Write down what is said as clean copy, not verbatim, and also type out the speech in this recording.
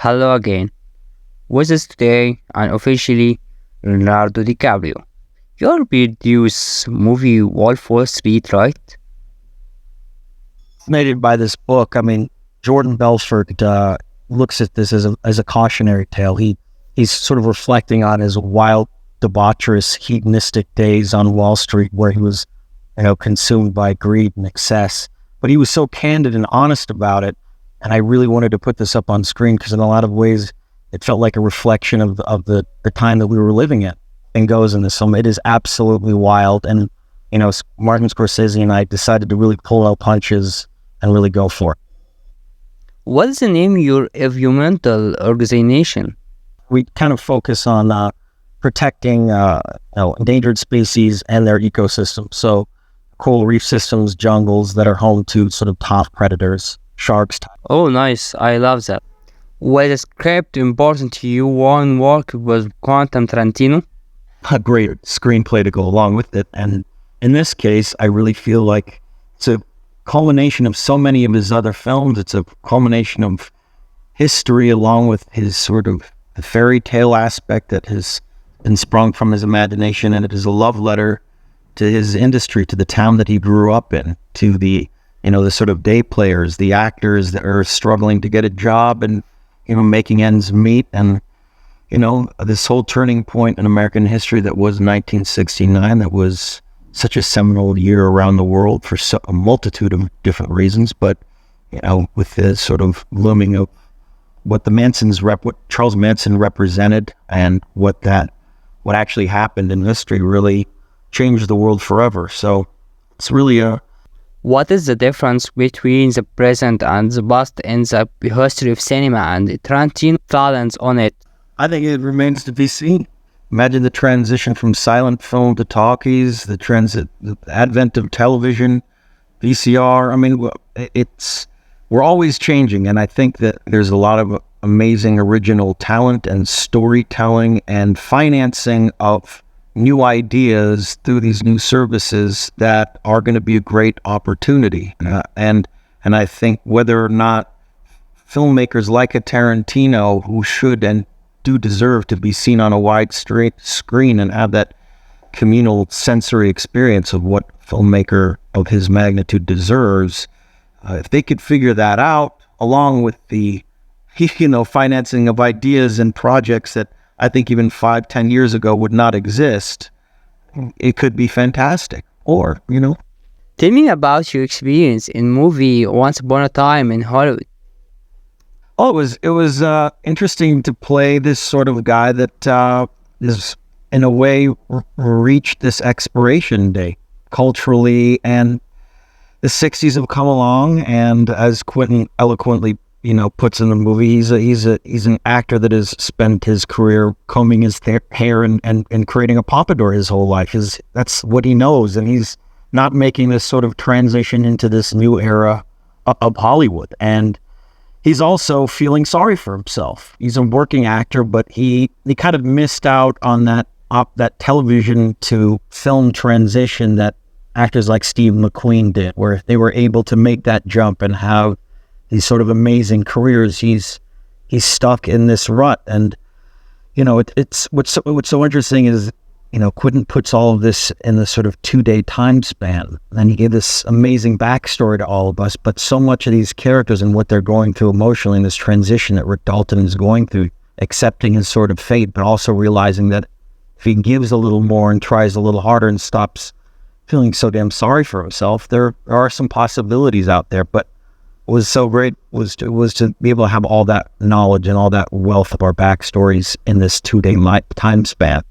Hello again. With us today, unofficially, Leonardo DiCaprio. Your produced movie Wolf Wall Street, right? Fascinated by this book. I mean, Jordan Belfort looks at this as a cautionary tale. He's sort of reflecting on his wild, debaucherous, hedonistic days on Wall Street, where he was, consumed by greed and excess. But he was so candid and honest about it, and I really wanted to put this up on screen because, in a lot of ways, it felt like a reflection of the time that we were living in. And goes in this film. It is absolutely wild, and Martin Scorsese and I decided to really pull no punches and really go for it. What's the name of your environmental organization? We kind of focus on protecting endangered species and their ecosystems. So coral reef systems, jungles that are home to sort of top predators, sharks. Oh, nice. I love that. Was the script important to you? One work with Quentin Tarantino? A great screenplay to go along with it. And in this case, I really feel like it's a culmination of so many of his other films. It's a culmination of history along with his sort of the fairy tale aspect that has been sprung from his imagination. And it is a love letter to his industry, to the town that he grew up in, to the sort of day players, the actors that are struggling to get a job and, making ends meet. And this whole turning point in American history that was 1969, that was such a seminal year around the world for a multitude of different reasons. But, with the sort of looming of what what Charles Manson represented and what actually happened in history really changed the world forever. So it's really What is the difference between the present and the past in the history of cinema and Tarantino talents on it? I think it remains to be seen. Imagine the transition from silent film to talkies, the advent of television, VCR. I mean, we're always changing, and I think that there's a lot of amazing original talent and storytelling and financing of new ideas through these new services that are going to be a great opportunity. And I think whether or not filmmakers like a Tarantino, who should and do deserve to be seen on a wide screen and have that communal sensory experience of what a filmmaker of his magnitude deserves, if they could figure that out, along with the financing of ideas and projects that I think even 5-10 years ago would not exist, it could be fantastic. Or, Tell me about your experience in movie Once Upon a Time in Hollywood. Oh, it was interesting to play this sort of guy that is, in a way, reached this expiration date culturally, and the 60s have come along, and as Quentin eloquently puts in the movie, he's an actor that has spent his career combing his hair and creating a pompadour his whole life. That's what he knows, and he's not making this sort of transition into this new era of Hollywood. And he's also feeling sorry for himself. He's a working actor, but he kind of missed out on that television to film transition that actors like Steve McQueen did, where they were able to make that jump and have these sort of amazing careers. He's stuck in this rut, and it's what's so interesting is Quentin puts all of this in this sort of 2-day time span, and he gave this amazing backstory to all of us. But so much of these characters and what they're going through emotionally in this transition that Rick Dalton is going through, accepting his sort of fate, but also realizing that if he gives a little more and tries a little harder and stops feeling so damn sorry for himself, there are some possibilities out there. But what was so great was to be able to have all that knowledge and all that wealth of our backstories in this 2-day time span.